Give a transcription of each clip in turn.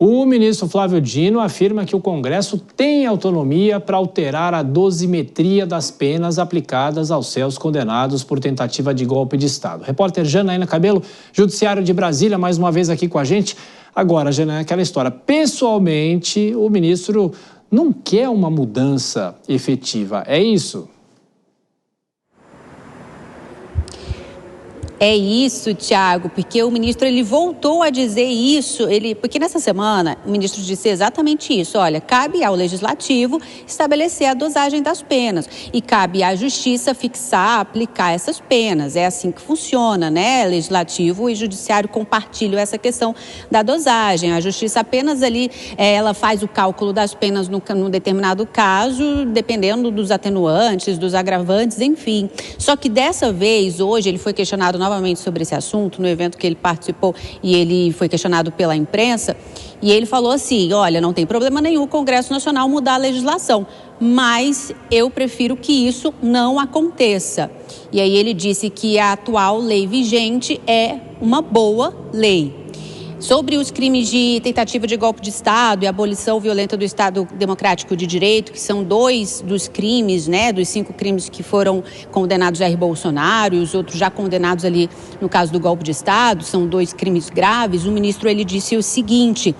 O ministro Flávio Dino afirma que o Congresso tem autonomia para alterar a dosimetria das penas aplicadas aos réus condenados por tentativa de golpe de Estado. Repórter Janaína Cabelo, Judiciário de Brasília, mais uma vez aqui com a gente. Agora, Janaína, aquela história. Pessoalmente, o ministro não quer uma mudança efetiva, é isso? É isso, Tiago, porque o ministro ele voltou a dizer isso, porque nessa semana o ministro disse exatamente isso, olha, cabe ao Legislativo estabelecer a dosagem das penas e cabe à Justiça fixar, aplicar essas penas, é assim que funciona, né? Legislativo e Judiciário compartilham essa questão da dosagem, a Justiça apenas ali, ela faz o cálculo das penas num determinado caso, dependendo dos atenuantes, dos agravantes, enfim. Só que dessa vez, hoje, ele foi questionado novamente sobre esse assunto, no evento que ele participou e ele foi questionado pela imprensa, e ele falou assim, olha, não tem problema nenhum o Congresso Nacional mudar a legislação, mas eu prefiro que isso não aconteça. E aí ele disse que a atual lei vigente é uma boa lei. Sobre os crimes de tentativa de golpe de Estado e abolição violenta do Estado Democrático de Direito, que são 2 dos crimes, né, dos 5 crimes que foram condenados Jair Bolsonaro e os outros já condenados ali no caso do golpe de Estado, são 2 crimes graves, o ministro ele disse o seguinte,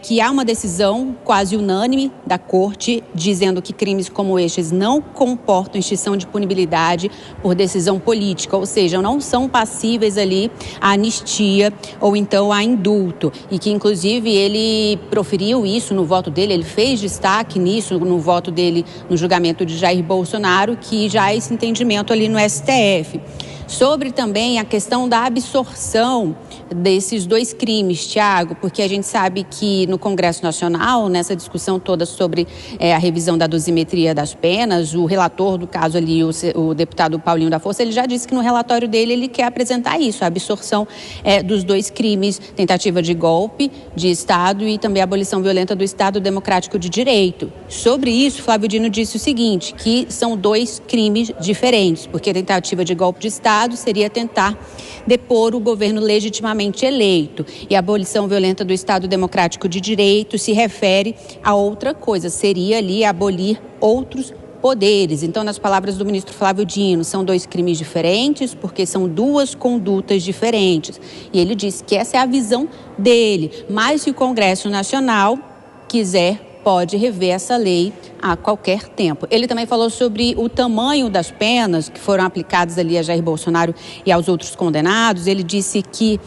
que há uma decisão quase unânime da Corte dizendo que crimes como estes não comportam extinção de punibilidade por decisão política, ou seja, não são passíveis ali à anistia ou então à indulto, e que inclusive ele proferiu isso no voto dele, ele fez destaque nisso no voto dele no julgamento de Jair Bolsonaro, que já há esse entendimento ali no STF. Sobre também a questão da absorção desses 2 crimes, Tiago, porque a gente sabe que no Congresso Nacional, nessa discussão toda sobre a revisão da dosimetria das penas, o relator do caso ali, o deputado Paulinho da Força, ele já disse que no relatório dele ele quer apresentar isso, a absorção dos 2 crimes, tentativa de golpe de Estado e também a abolição violenta do Estado Democrático de Direito. Sobre isso, Flávio Dino disse o seguinte, que são 2 crimes diferentes, porque a tentativa de golpe de Estado seria tentar depor o governo legitimamente eleito. E a abolição violenta do Estado Democrático de Direito se refere a outra coisa, seria ali abolir outros poderes. Então, nas palavras do ministro Flávio Dino, são 2 crimes diferentes, porque são 2 condutas diferentes. E ele disse que essa é a visão dele, mas se o Congresso Nacional quiser, pode rever essa lei a qualquer tempo. Ele também falou sobre o tamanho das penas que foram aplicadas ali a Jair Bolsonaro e aos outros condenados. Ele disse que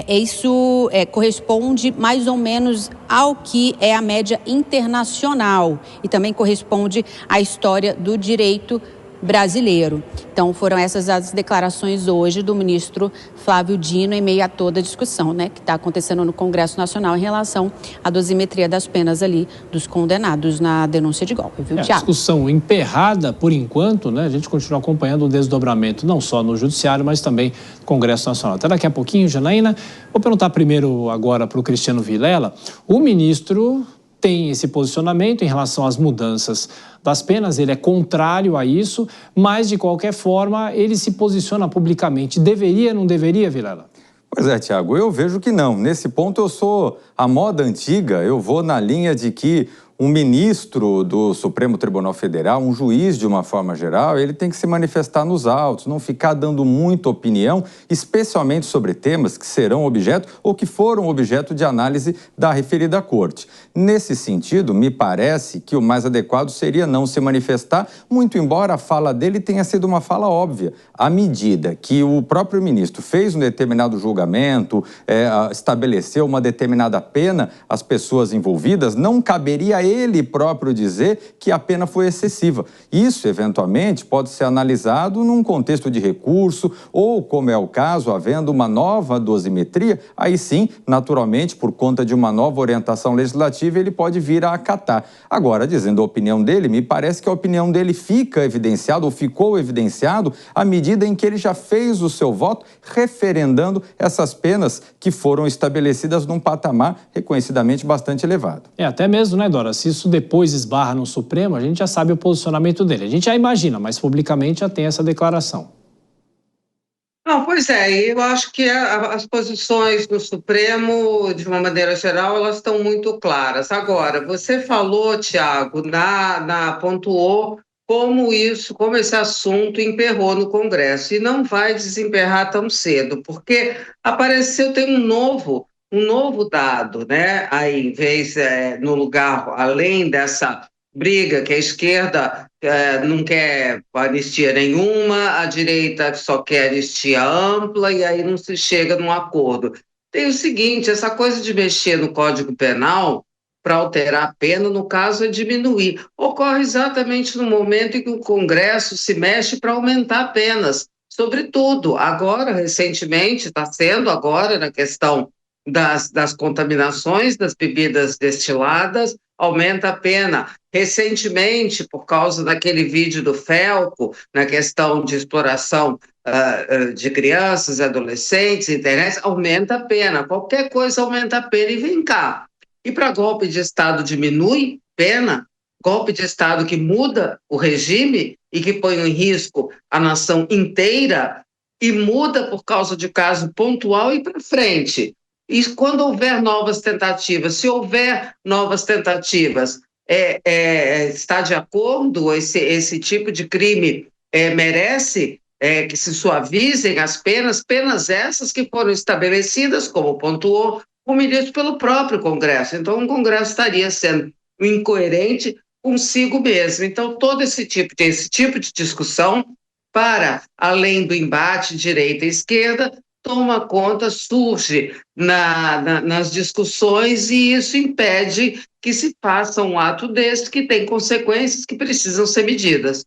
isso corresponde mais ou menos ao que é a média internacional e também corresponde à história do direito brasileiro. Então, foram essas as declarações hoje do ministro Flávio Dino em meio a toda a discussão, né, que está acontecendo no Congresso Nacional em relação à dosimetria das penas ali dos condenados na denúncia de golpe, viu, Tiago? Discussão emperrada por enquanto, né? A gente continua acompanhando o desdobramento não só no Judiciário, mas também no Congresso Nacional. Até daqui a pouquinho, Janaína. Vou perguntar primeiro agora para o Cristiano Vilela. O ministro tem esse posicionamento em relação às mudanças das penas, ele é contrário a isso, mas de qualquer forma ele se posiciona publicamente. Deveria, não deveria, Vilela? Pois é, Tiago, eu vejo que não. Nesse ponto eu sou a moda antiga, eu vou na linha de que um ministro do Supremo Tribunal Federal, um juiz de uma forma geral, ele tem que se manifestar nos autos, não ficar dando muita opinião, especialmente sobre temas que serão objeto ou que foram objeto de análise da referida corte. Nesse sentido, me parece que o mais adequado seria não se manifestar, muito embora a fala dele tenha sido uma fala óbvia. À medida que o próprio ministro fez um determinado julgamento, estabeleceu uma determinada pena às pessoas envolvidas, não caberia a ele próprio dizer que a pena foi excessiva. Isso, eventualmente, pode ser analisado num contexto de recurso ou, como é o caso, havendo uma nova dosimetria, aí sim, naturalmente, por conta de uma nova orientação legislativa, ele pode vir a acatar. Agora, dizendo a opinião dele, me parece que a opinião dele fica evidenciada ou ficou evidenciado à medida em que ele já fez o seu voto referendando essas penas que foram estabelecidas num patamar reconhecidamente bastante elevado. Até mesmo, né, Dora? Se isso depois esbarra no Supremo, a gente já sabe o posicionamento dele. A gente já imagina, mas publicamente já tem essa declaração. Não, pois é, eu acho que as posições do Supremo, de uma maneira geral, elas estão muito claras. Agora, você falou, Tiago, pontuou como esse assunto emperrou no Congresso, e não vai desemperrar tão cedo, porque tem um novo dado, né? Aí, em vez, no lugar, além dessa briga que a esquerda não quer anistia nenhuma, a direita só quer anistia ampla e aí não se chega num acordo. Tem o seguinte, essa coisa de mexer no Código Penal para alterar a pena, no caso, é diminuir. Ocorre exatamente no momento em que o Congresso se mexe para aumentar penas, sobretudo. Agora, recentemente, está sendo agora na questão das contaminações das bebidas destiladas, aumenta a pena. Recentemente, por causa daquele vídeo do Felco, na questão de exploração de crianças e adolescentes, internet, aumenta a pena. Qualquer coisa aumenta a pena. E vem cá. E para golpe de Estado diminui pena? Golpe de Estado que muda o regime e que põe em risco a nação inteira e muda por causa de caso pontual e para frente. E quando houver novas tentativas, se houver novas tentativas, está de acordo? Esse tipo de crime merece que se suavizem as penas, penas essas que foram estabelecidas, como pontuou o ministro, pelo próprio Congresso. Então, o Congresso estaria sendo incoerente consigo mesmo. Então, todo esse tipo de discussão, para além do embate direita e esquerda, toma conta, surge nas discussões, e isso impede que se faça um ato desse que tem consequências que precisam ser medidas.